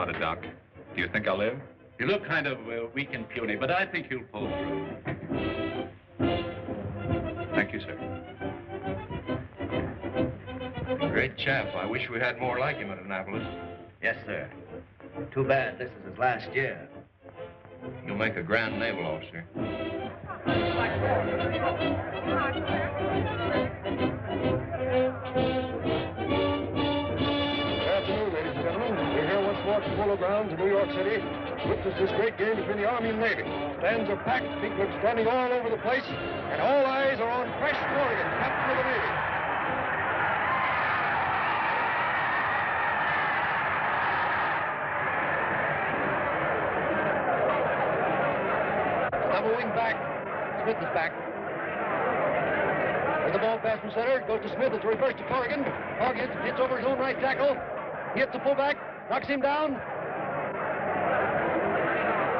about it, Doc. Do you think I'll live? You look kind of weak and puny, but I think you'll pull through. Thank you, sir. Great chap. I wish we had more like him at Annapolis. Yes, sir. Too bad this is his last year. You'll make a grand naval officer. The polo grounds in New York City witness this great game between the Army and Navy. Stands are packed, people are standing all over the place, and all eyes are on Crash Corrigan, captain of the Navy. Double wing back. Smith is back. With the ball pass from center, goes to Smith. It's a reverse to Corrigan. Corrigan hits over his own right tackle. He hits the fullback. Knocks him down.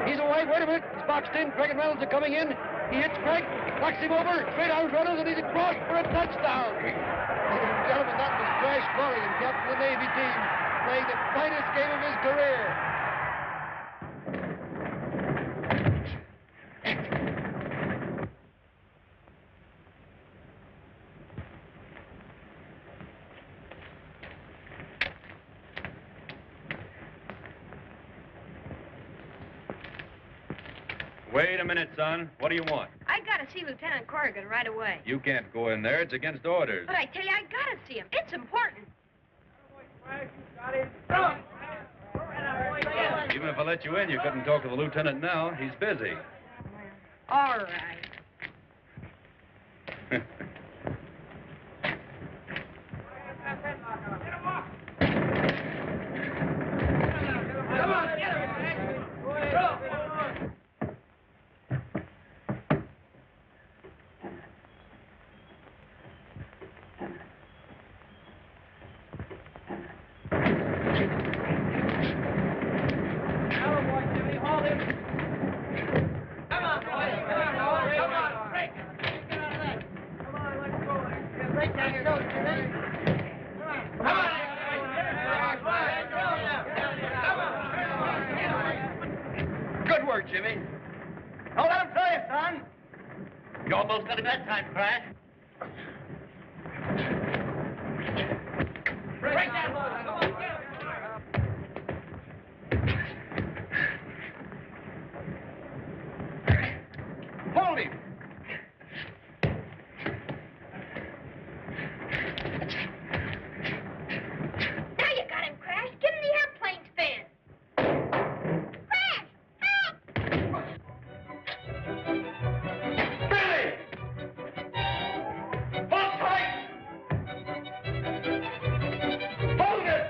He's away. Wait a minute. He's boxed in. Craig and Reynolds are coming in. He hits Craig. Knocks him over. Straight out Reynolds, and he's across for a touchdown. Ladies and gentlemen, that was Crash Corrigan, captain of the Navy team, playing the finest game of his career. Wait a minute, son. What do you want? I gotta see Lieutenant Corrigan right away. You can't go in there. It's against orders. But I tell you, I gotta see him. It's important. Even if I let you in, you couldn't talk to the lieutenant now. He's busy. All right. Come on, get him! Good work, Jimmy. Don't let him tell you, son. You almost got him that time, Crash. Break that load. Come on, get him. Hold him. Now you got him, Crash. Give him the airplane spin. Crash! Help! Billy! Hold tight! Hold it!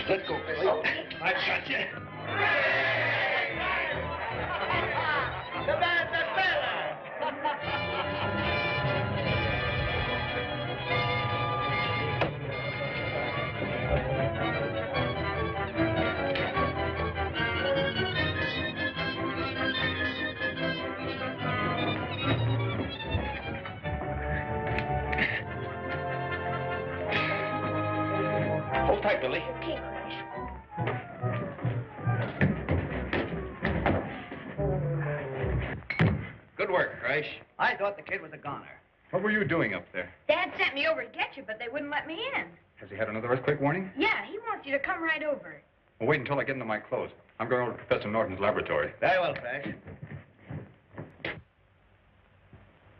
Let go, Billy. I got you. The bad, the better. Hold tight, Billy. Okay, Crash. Good work, Crash. I thought the kid was a goner. What were you doing up there? Dad sent me over to get you, but they wouldn't let me in. Has he had another earthquake warning? Yeah, he wants you to come right over. Well, wait until I get into my clothes. I'm going over to Professor Norton's laboratory. Very well, Crash.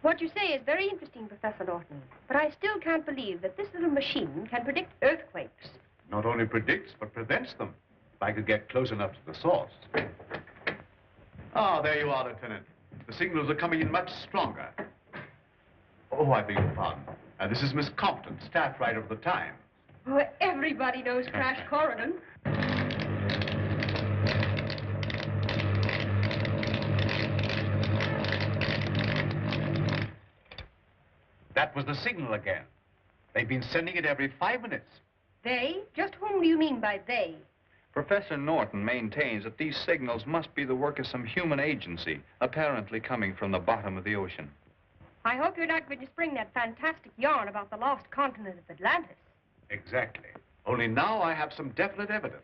What you say is very interesting, Professor Norton, but I still can't believe that this little machine can predict earthquakes. Not only predicts, but prevents them. If I could get close enough to the source. Ah, there you are, Lieutenant. The signals are coming in much stronger. Oh, I beg your pardon. This is Miss Compton, staff writer of the Times. Oh, everybody knows Crash Corrigan. That was the signal again. They've been sending it every 5 minutes. They? Just whom do you mean by they? Professor Norton maintains that these signals must be the work of some human agency, apparently coming from the bottom of the ocean. I hope you're not going to spring that fantastic yarn about the lost continent of Atlantis. Exactly. Only now I have some definite evidence.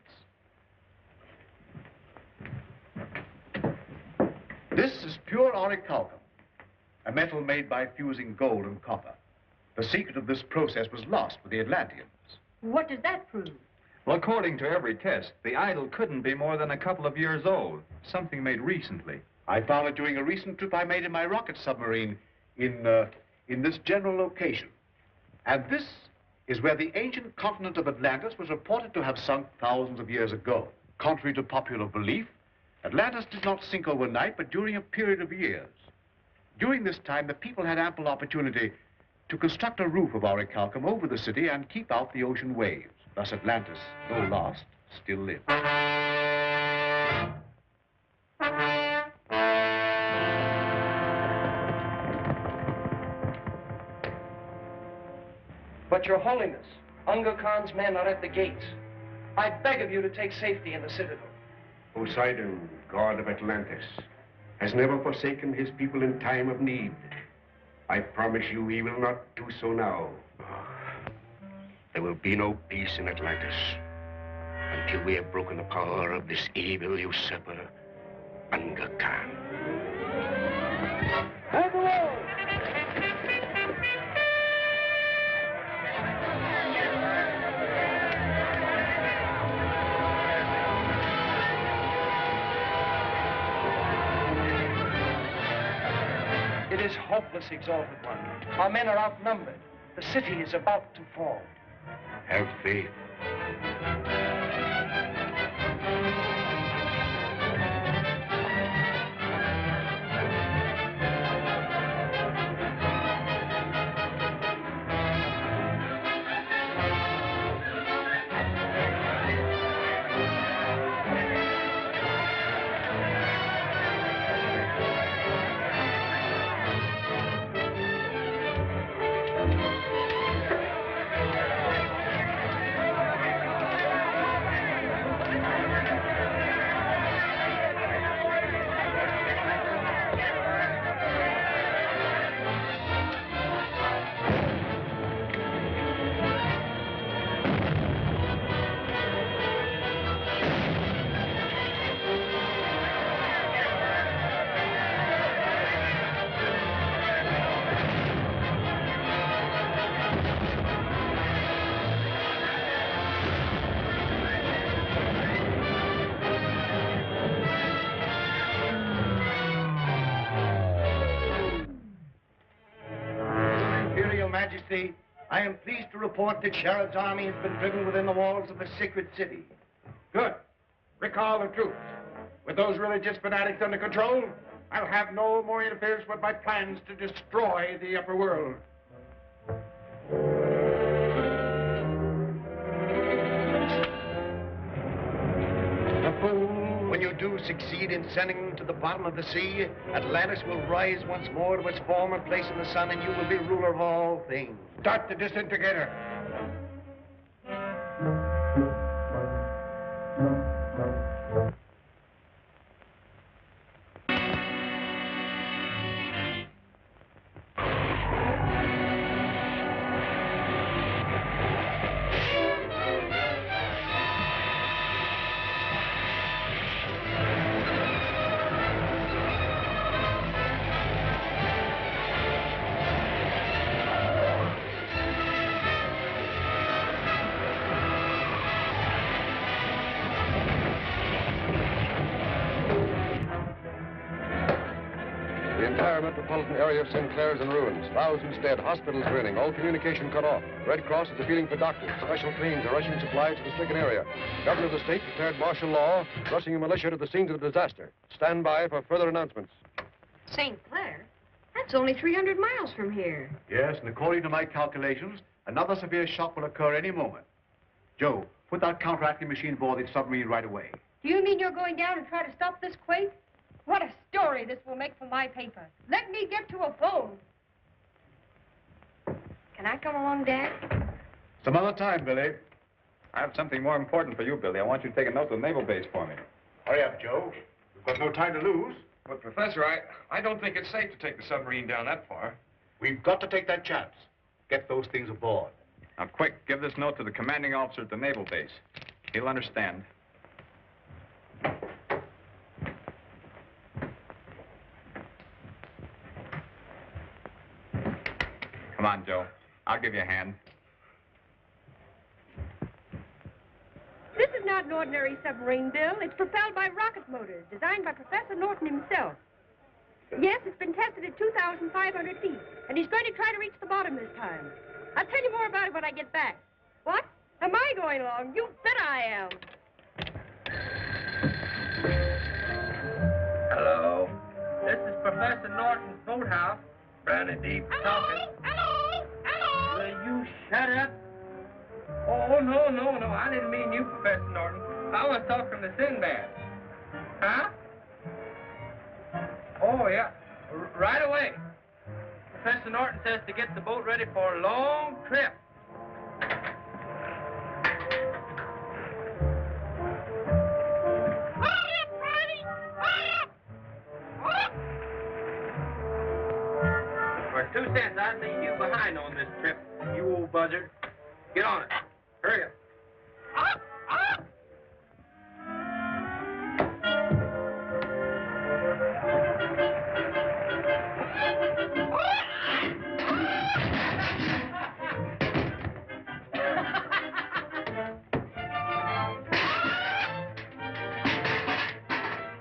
This is pure orichalcum, a metal made by fusing gold and copper. The secret of this process was lost with the Atlanteans. What does that prove? Well, according to every test, the idol couldn't be more than a couple of years old, something made recently. I found it during a recent trip I made in my rocket submarine in this general location. And this is where the ancient continent of Atlantis was reported to have sunk thousands of years ago. Contrary to popular belief, Atlantis did not sink overnight, but during a period of years. During this time, the people had ample opportunity to construct a roof of orichalcum over the city and keep out the ocean waves. Thus Atlantis, though lost, still lived. But Your Holiness, Unga Khan's men are at the gates. I beg of you to take safety in the citadel. Poseidon, god of Atlantis, has never forsaken his people in time of need. I promise you he will not do so now. There will be no peace in Atlantis until we have broken the power of this evil usurper, Unga Khan. It is hopeless, Exalted One. Our men are outnumbered. The city is about to fall. Have faith. Majesty, I am pleased to report that Sharad's army has been driven within the walls of the sacred city. Good. Recall the troops. With those religious fanatics under control, I'll have no more interference with my plans to destroy the upper world. A fool. When you do succeed in sending them to the bottom of the sea, Atlantis will rise once more to its former place in the sun, and you will be ruler of all things. Start the disintegrator. The entire metropolitan area of Sinclair is in ruins. Thousands dead, hospitals draining, all communication cut off. Red Cross is appealing for doctors. Special trains are rushing supplies to the stricken area. Governor of the state declared martial law, rushing a militia to the scenes of the disaster. Stand by for further announcements. St. Clair? That's only 300 miles from here. Yes, and according to my calculations, another severe shock will occur any moment. Joe, put that counteracting machine aboard the submarine right away. Do you mean you're going down and try to stop this quake? What a story this will make for my paper. Let me get to a phone. Can I come along, Dad? Some other time, Billy. I have something more important for you, Billy. I want you to take a note to the naval base for me. Hurry up, Joe. We've got no time to lose. But, Professor, I don't think it's safe to take the submarine down that far. We've got to take that chance. Get those things aboard. Now, quick, give this note to the commanding officer at the naval base. He'll understand. Come on, Joe. I'll give you a hand. This is not an ordinary submarine, Bill. It's propelled by rocket motors, designed by Professor Norton himself. Yes, it's been tested at 2,500 feet, and he's going to try to reach the bottom this time. I'll tell you more about it when I get back. What? Am I going along? You bet I am. Hello. This is Professor Norton's boathouse. Brownie Deep talking. Hello! Hello! Will you shut up? Oh, no. I didn't mean you, Professor Norton. I was talking to Sinbad. Huh? Oh, yeah. Right away. Professor Norton says to get the boat ready for a long trip. Hurry up, Friday! Hurry up! For 2 cents, I'd leave you behind on this trip, you old buzzard. Get on it. Hurry up.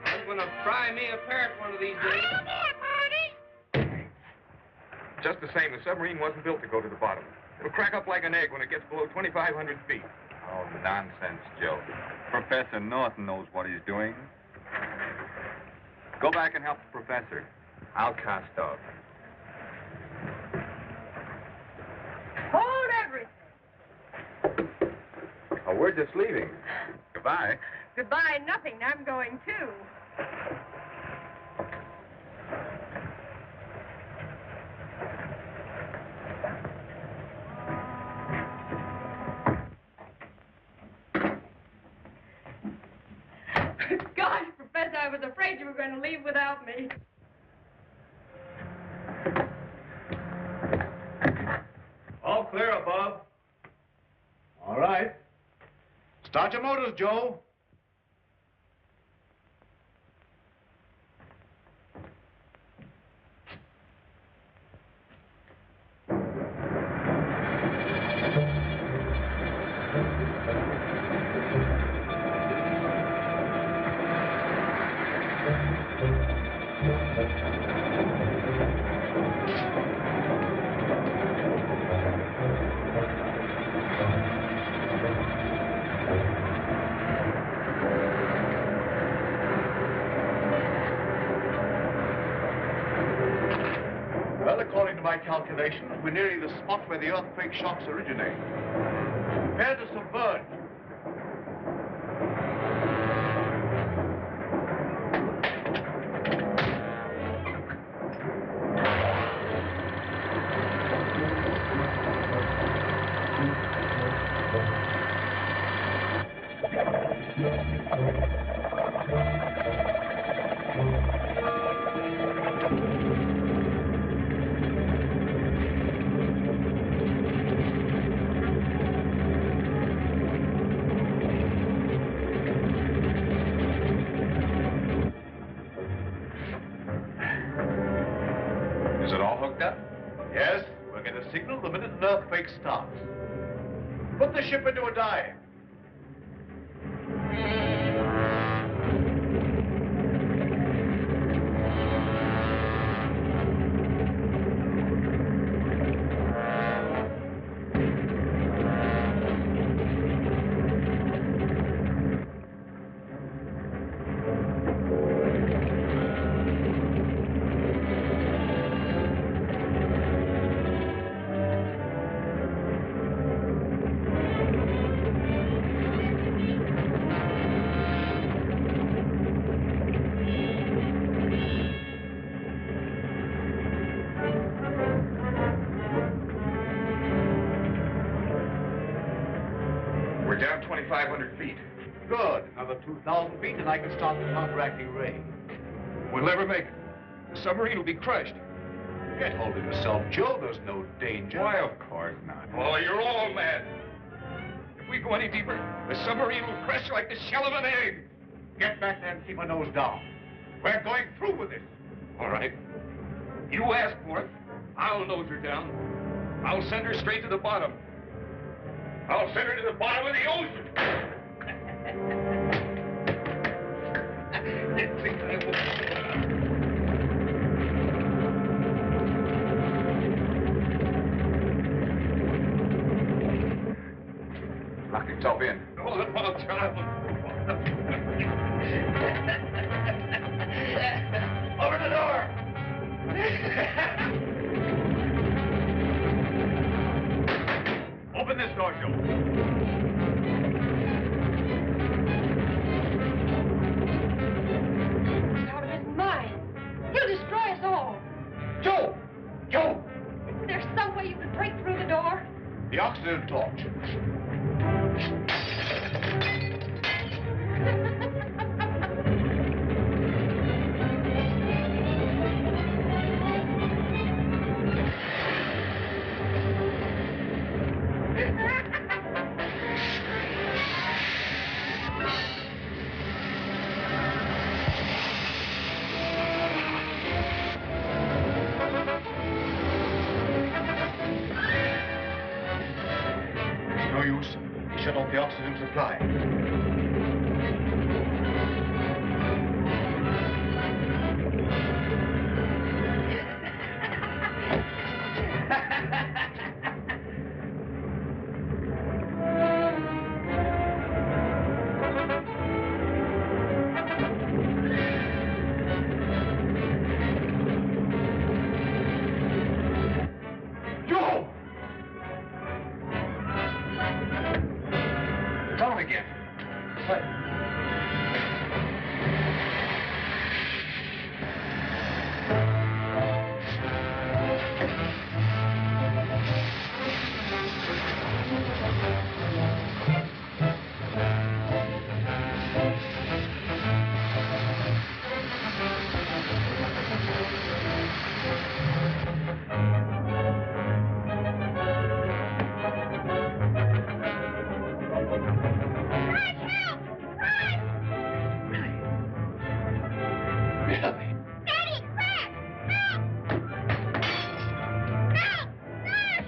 I'm gonna fry me a parrot one of these days. Just the same, the submarine wasn't built to go to the bottom. It'll crack up like an egg when it gets below 2,500 feet. Oh, nonsense, Joe. Professor Norton knows what he's doing. Go back and help the professor. I'll cast off. Hold everything. Oh, we're just leaving. Goodbye. Goodbye, nothing. I'm going too. Gosh, Professor, I was afraid you were going to leave without me. All clear above. All right. Start your motors, Joe. Well, according to my calculations, we're nearing the spot where the earthquake shocks originate. Prepare to submerge. Is it all hooked up? Yes, we'll get a signal the minute an earthquake starts. Put the ship into a dive. 2,500 feet. Good. Another 2,000 feet, and I can start the counteracting ray. We'll never make it. The submarine will be crushed. Get hold of yourself, Joe. There's no danger. Why, of course not. Oh, you're all mad. If we go any deeper, the submarine will crash like the shell of an egg. Get back there and keep a nose down. We're going through with this. All right. You ask for it. I'll nose her down. I'll send her straight to the bottom. I'll send her to the bottom of the ocean. Lock yourself in. Oh, the ball child. Over the door! Open this door, Joe. He's out of his mind. He'll destroy us all. Joe! Joe! Isn't there some way you can break through the door? The oxygen torch. No use. Shut off the oxygen supply. Joe! Down again. What? Daddy, crash! Help! Help! Nurse!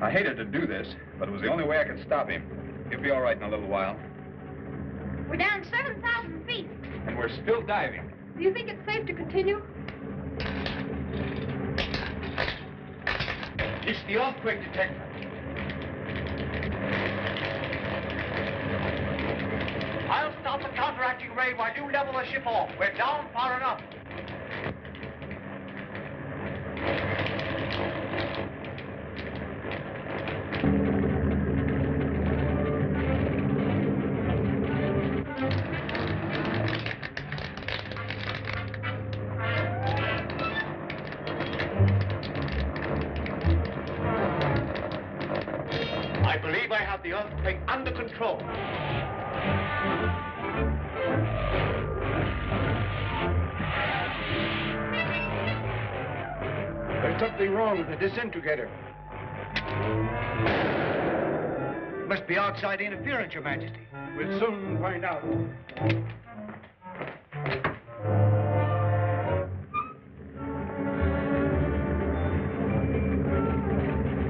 I hated to do this, but it was the only way I could stop him. He'll be all right in a little while. We're down 7,000 feet. And we're still diving. Do you think it's safe to continue? It's the earthquake detector. I'll stop the counteracting ray while you level the ship off. We're down far enough. I believe I have the earthquake under control. There's something wrong with the disintegrator. Must be outside interference, Your Majesty. We'll soon find out.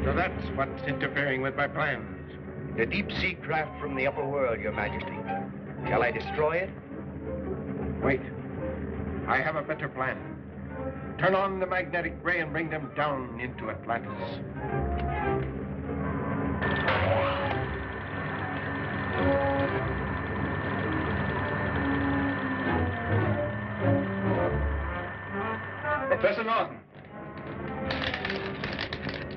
So that's what's interfering with my plans. The deep-sea craft from the upper world, Your Majesty. Shall I destroy it? Wait. I have a better plan. Turn on the magnetic ray and bring them down into Atlantis. Professor Norton.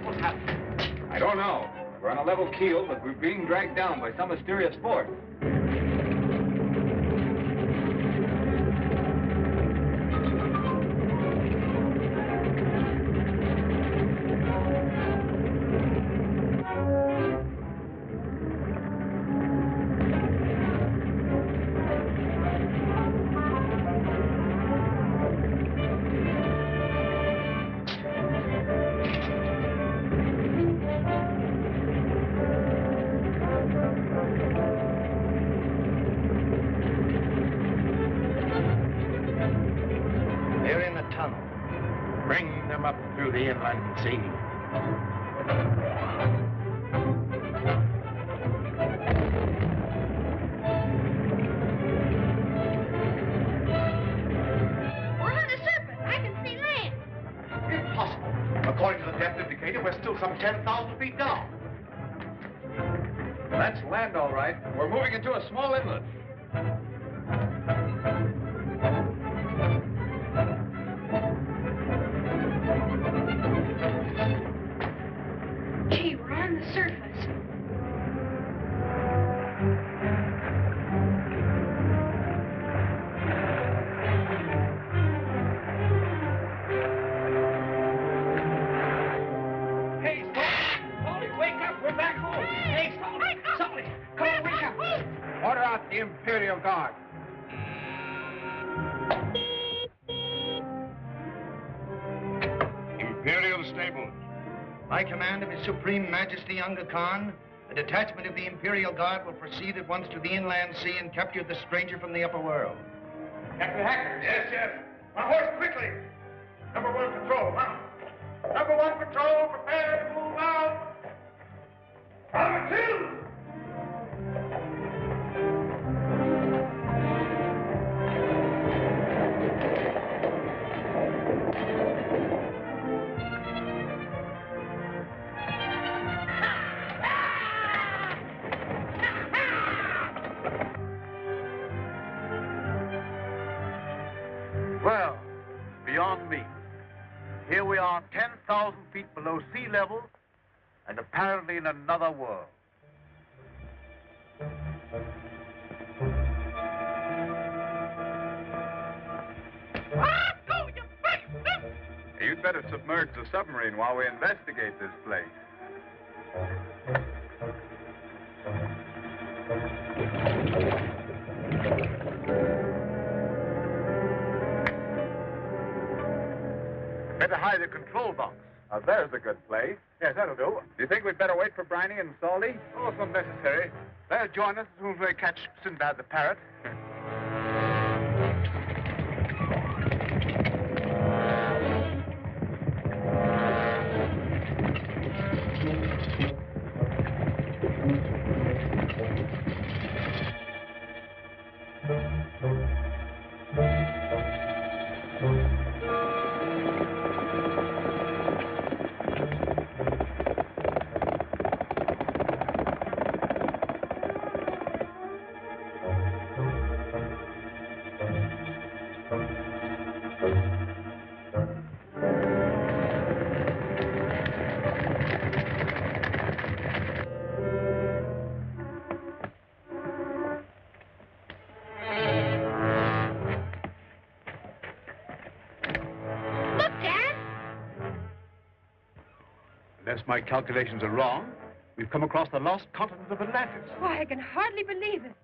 What's happened? I don't know. We're on a level keel, but we're being dragged down by some mysterious force. They're in the tunnel. Bring them up through the inland sea. We're on the surface. I can see land. Impossible. According to the depth indicator, we're still some 10,000 feet down. That's land, all right. We're moving into a small inlet. Gee, we're on the surface. Hey, Salty, wake up. We're back home. Hey, Salty, come on, wake up. Order out the Imperial Guard. Imperial Stables. By command of His Supreme Majesty Unga Khan, a detachment of the Imperial Guard will proceed at once to the inland sea and capture the stranger from the upper world. Captain Hacker. Yes, yes. My horse, quickly. Number 1 patrol, huh? Number 1 patrol, prepare to move out. Number 2. Well, beyond me. Here we are 10,000 feet below sea level and apparently in another world. You'd better submerge the submarine while we investigate this place. Better hide the control box. Now, there's a good place. Yes, that'll do. Do you think we'd better wait for Briny and Salty? Oh, it's not necessary. They'll join us as soon as we catch Sinbad the parrot. Unless my calculations are wrong, we've come across the lost continent of Atlantis. Why, I can hardly believe it.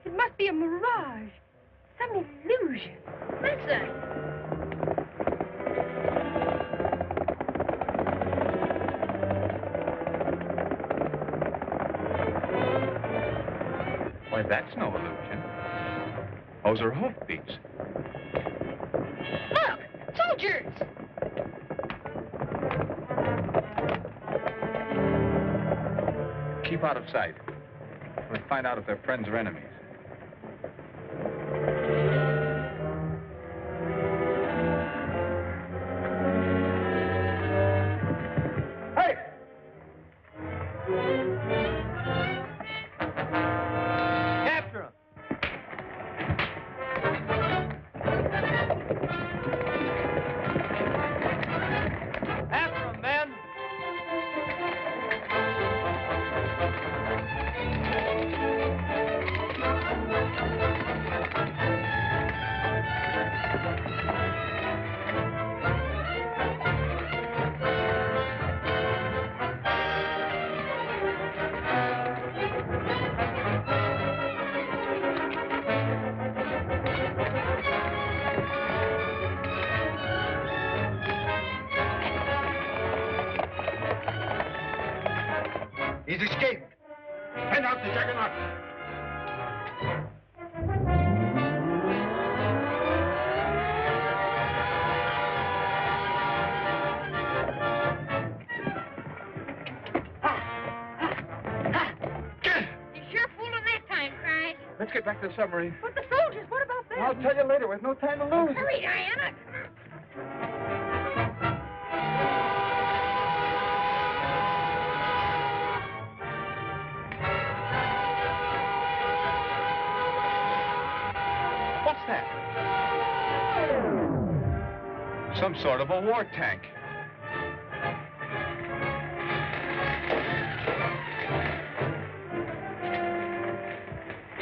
It must be a mirage, some illusion. Listen. Why, that's no illusion. Those are hoofbeats. Look, soldiers. Keep out of sight. We'll find out if they're friends or enemies. He's escaped. Send out the juggernaut. You sure fooled him that time, Crash. Let's get back to the submarine. But the soldiers, what about them? I'll tell you later. We've no time to lose. Hurry, Diana. What's that? Some sort of a war tank.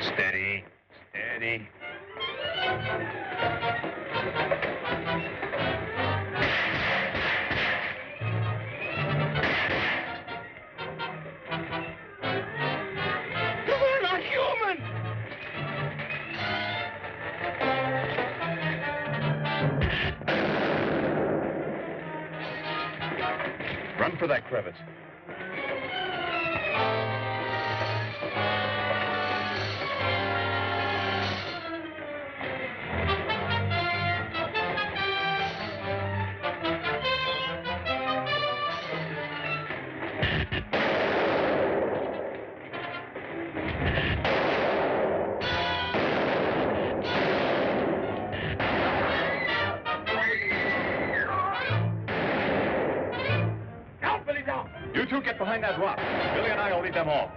Steady, steady. You're not human! Run for that crevice. Down, Billy, down! You two get behind that rock. Billy and I will lead them off.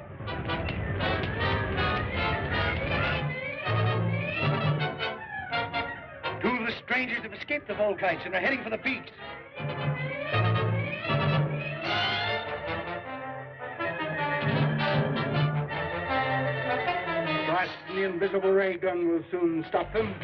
Two of the strangers have escaped the Volkites and are heading for the peaks. Trust the invisible ray gun will soon stop them.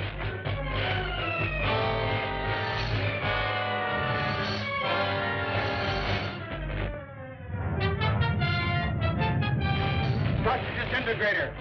Touch disintegrator.